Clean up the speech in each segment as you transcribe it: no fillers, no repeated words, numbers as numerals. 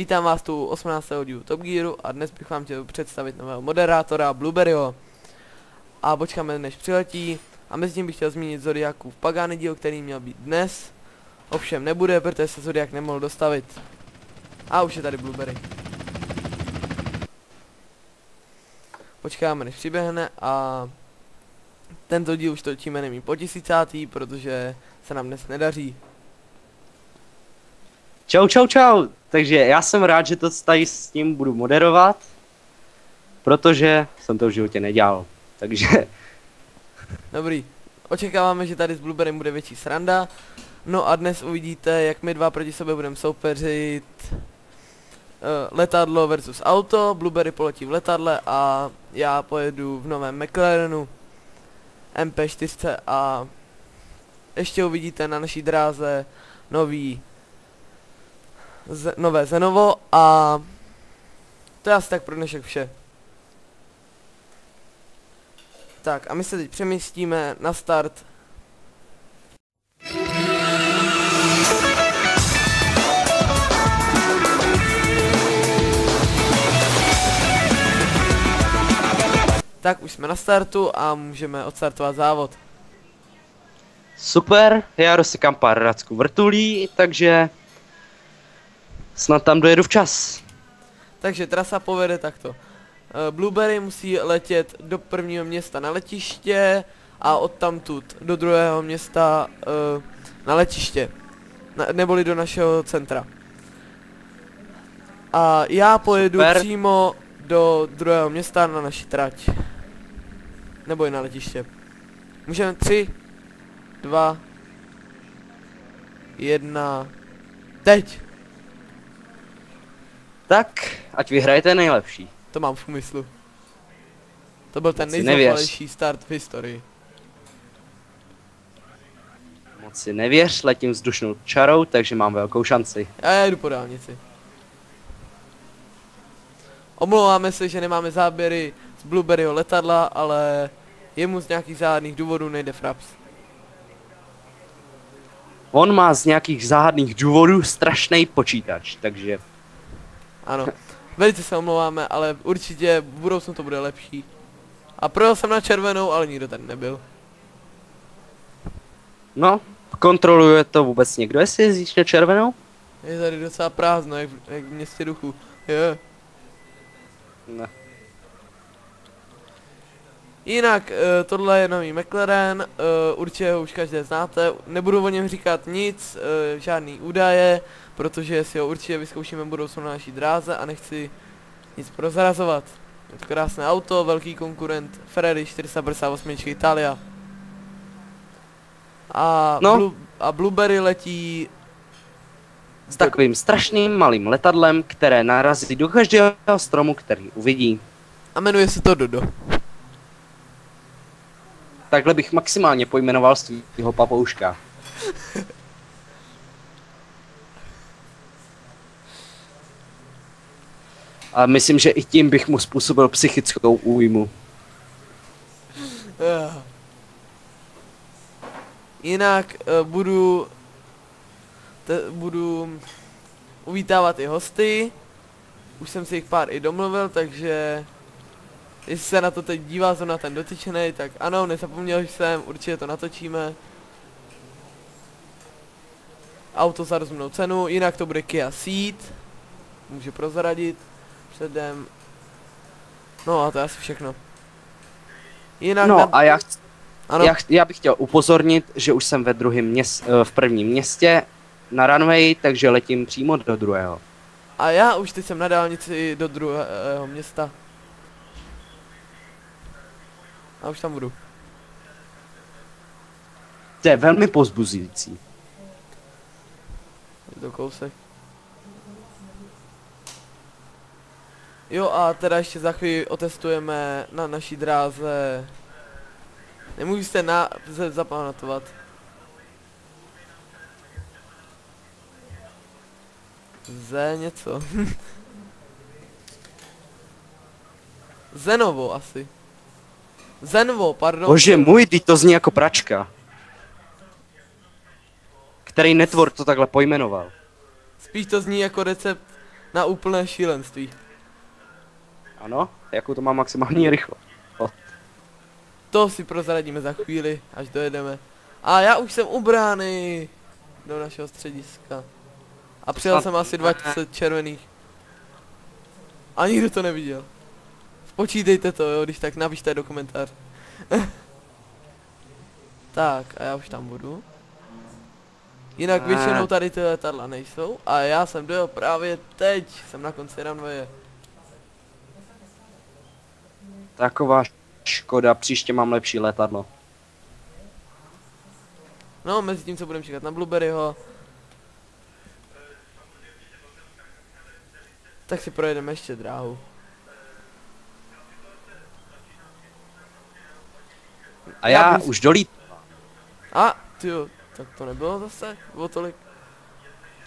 Vítám vás tu 18. dílu Top Gearu a dnes bych vám chtěl představit nového moderátora Blueberryho. A počkáme, než přiletí. A mezi tím bych chtěl zmínit Zodiakův Pagány díl, který měl být dnes. Ovšem nebude, protože se Zodiak nemohl dostavit. A už je tady Blueberry. Počkáme, než přiběhne a tento díl už točíme nemí po 1000, protože se nám dnes nedaří. Čau. Takže já jsem rád, že to tady s tím budu moderovat, protože jsem to v životě nedělal. Takže... Dobrý. Očekáváme, že tady s Blueberrym bude větší sranda. No a dnes uvidíte, jak my dva proti sobě budeme soupeřit. Letadlo versus auto. Blueberry poletí v letadle a já pojedu v novém McLarenu MP4 a ještě uvidíte na naší dráze nové Zenovo a to je asi tak pro dnešek vše. Tak a my se teď přemístíme na start. Tak už jsme na startu a můžeme odstartovat závod. Super, já rozsekám pár racků vrtulí, takže snad tam dojedu včas. Takže trasa povede takto. Blueberry musí letět do prvního města na letiště a odtamtud do druhého města na letiště. Neboli do našeho centra. A já pojedu přímo do druhého města na naši trať. Nebo i na letiště. Můžeme 3, 2, 1, teď! Tak, ať vyhrajete nejlepší. To mám v úmyslu. To byl ten nejzoufalejší start v historii. Moc si nevěř, letím vzdušnou čarou, takže mám velkou šanci. Já jdu po dálnici. Omlouváme se, že nemáme záběry z Blueberryho letadla, ale jemu z nějakých záhadných důvodů nejde fraps. On má z nějakých záhadných důvodů strašný počítač, takže... Ano, velice se omlouváme, ale určitě v budoucnu to bude lepší. A projel jsem na červenou, ale nikdo tady nebyl. No, kontroluje to vůbec někdo, jestli jezdíš na červenou? Je tady docela prázdno, jak v městě duchu. Je. Ne. Jinak, tohle je nový McLaren, určitě ho už každé znáte, nebudu o něm říkat nic, žádný údaje, protože si ho určitě vyzkoušíme v budoucnu na naší dráze a nechci nic prozrazovat. Je to krásné auto, velký konkurent Ferrari 458 Italia. A, no. Blueberry letí s takovým strašným malým letadlem, které narazí do každého stromu, který uvidí. A jmenuje se to Dodo. Takhle bych maximálně pojmenoval svýho papouška. A myslím, že i tím bych mu způsobil psychickou újmu. Jinak budu uvítávat i hosty. Už jsem si jich pár i domluvil, takže jestli se na to teď dívá na ten dotyčený, tak ano, nezapomněl jsem, určitě to natočíme. Auto za rozumnou cenu, jinak to bude Kia Ceed. Můžu prozradit předem. No a to je asi všechno. Jinak no a já bych chtěl upozornit, že už jsem v prvním městě na runway, takže letím přímo do druhého. A já už teď jsem na dálnici do druhého města. A už tam budu. To je velmi povzbuzující. Je to kousek. Jo a teda ještě za chvíli otestujeme na naší dráze. Nemůžete zapamatovat. něco. Zenovo asi. Zenovo, pardon. Bože můj, teď to zní jako pračka. Který netvor to takhle pojmenoval? Spíš to zní jako recept Na úplné šílenství. Ano, jakou to má maximální rychlost. To si prozradíme za chvíli, až dojedeme. A já už jsem u brány do našeho střediska. A přijel jsem asi 20 červených. A nikdo to neviděl. Spočítejte to, jo, když tak napište do komentář. Tak, a já už tam budu. Jinak většinou tady ty letadla nejsou. A já jsem dojel právě teď. Jsem na konci runwaye. Taková škoda, příště mám lepší letadlo. No, mezi tím, co budeme čekat na Blueberryho, tak si projedeme ještě dráhu. A já už dolít. A, tyjo, tak to nebylo zase o tolik.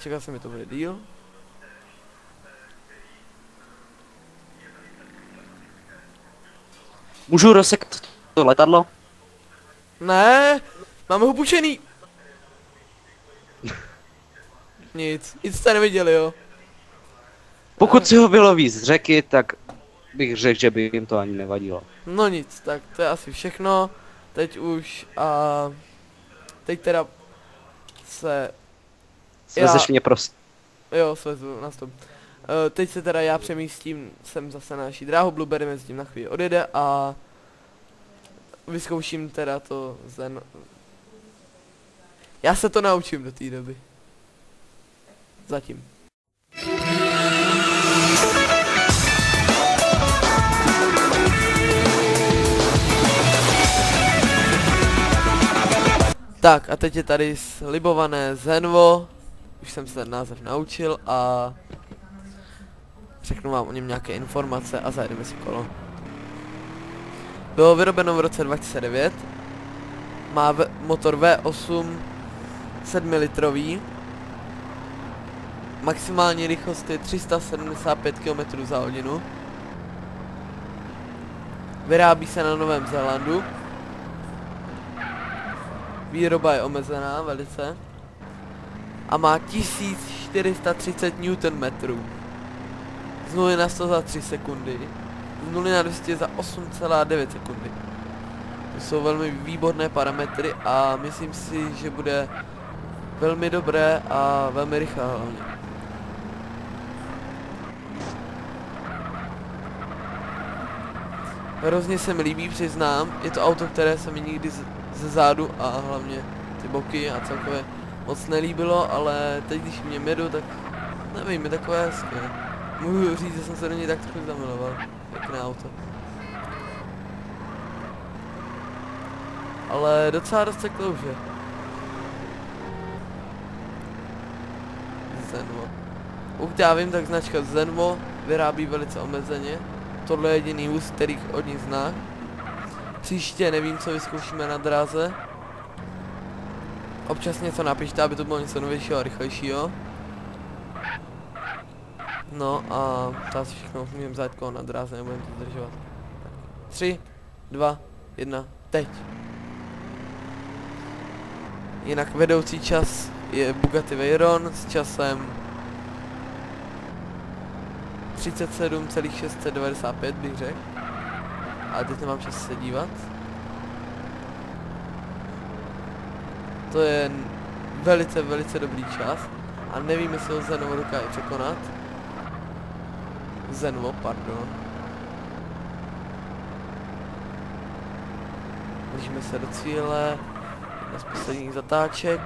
Čekal jsem, že to bude díl. Můžu rozsekat to letadlo? Ne, máme ho půjčený. Nic jste neviděli, jo. Pokud si ho vyloví z řeky, tak bych řekl, že by jim to ani nevadilo. No nic, tak to je asi všechno. Teď už a teď teda se... Svezeš mě prosím. Jo, svezu, nastup. Teď se teda já přemístím sem zase na naší dráhu, Blueberry mezi tím na chvíli odjede a vyzkouším teda to zen... Já se to naučím do té doby. Zatím. Tak a teď je tady slibované Zenvo. Už jsem se ten název naučil a řeknu vám o něm nějaké informace a zajedeme si kolo. Bylo vyrobeno v roce 2009. Má motor V8 7 litrový. Maximální rychlost je 375 km za hodinu. Vyrábí se na Novém Zélandu. Výroba je omezená velice. A má 1430 Nm. Z 0 na 100 za 3 sekundy. Z 0 na 200 za 8,9 sekundy. To jsou velmi výborné parametry a myslím si, že bude velmi dobré a velmi rychlé hlavně. Hrozně se mi líbí, přiznám. Je to auto, které se mi nikdy ze zádu a hlavně ty boky a celkově moc nelíbilo, ale teď když mě jedu, tak nevím, je takové hezké. Můžu říct, že jsem se do něj tak trochu zamiloval. Pěkné auto. Ale docela dost se klouže. Zenvo. Pokud já vím, tak značka Zenvo vyrábí velice omezeně. Tohle je jediný vůz, který od nich zná. Příště nevím, co vyzkoušíme na dráze. Občas něco napište, aby to bylo něco novějšího a rychlejšího. No a to asi všechno, můžeme zajít kolo na dráze, nebudeme to zdržovat. 3, 2, 1, teď. Jinak vedoucí čas je Bugatti Veyron s časem 37,695 bych řekl. A teď nemám čas se dívat. To je velice, velice dobrý čas. A nevím, jestli ho Zenvo dokáže překonat. Zenvo, pardon. Blížíme se do cíle. Jedna z posledních zatáček.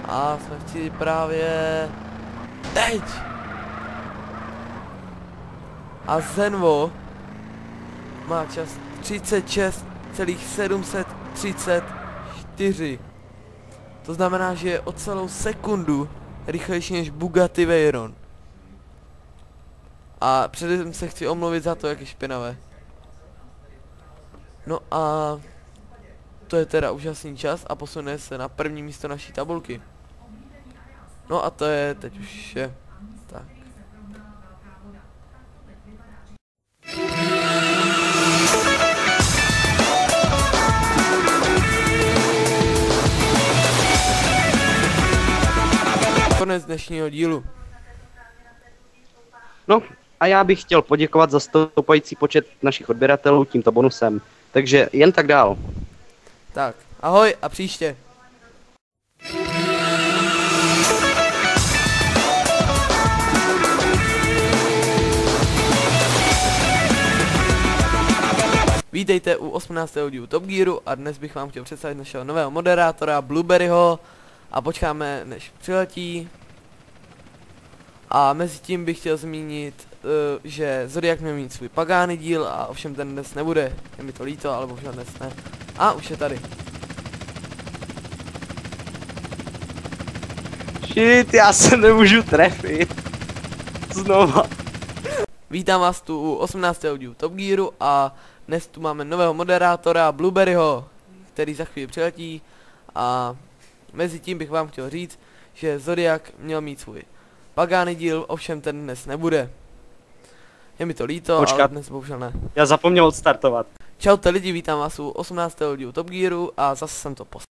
A jsme v cíli právě... teď! A Zenvo má čas 36,734. To znamená, že je o celou sekundu rychlejší než Bugatti Veyron. A předem se chci omluvit za to, jak je špinavé. No a to je teda úžasný čas a posune se na první místo naší tabulky. No a to je teď už vše. Tak. Konec dnešního dílu. No a já bych chtěl poděkovat za stoupající počet našich odběratelů tímto bonusem. Takže jen tak dál. Tak, ahoj a příště. Vítejte u 18. dílu Top Gearu a dnes bych vám chtěl představit našeho nového moderátora Blueberryho a počkáme než přiletí. A mezi tím bych chtěl zmínit, že Zodiak měl mít svůj Pagány díl a ovšem ten dnes nebude. Je mi to líto, ale bohužel dnes ne. A už je tady. Shit, já se nemůžu trefit. Znova. Vítám vás tu u 18. dílu Top Gearu a dnes tu máme nového moderátora Blueberryho, který za chvíli přiletí. A mezi tím bych vám chtěl říct, že Zodiak měl mít svůj Pagány díl, ovšem ten dnes nebude. Je mi to líto, ale dnes bohužel ne. Já zapomněl odstartovat. Čaute lidi, vítám vás u 18. dílu Top Gearu a zase jsem to poslal.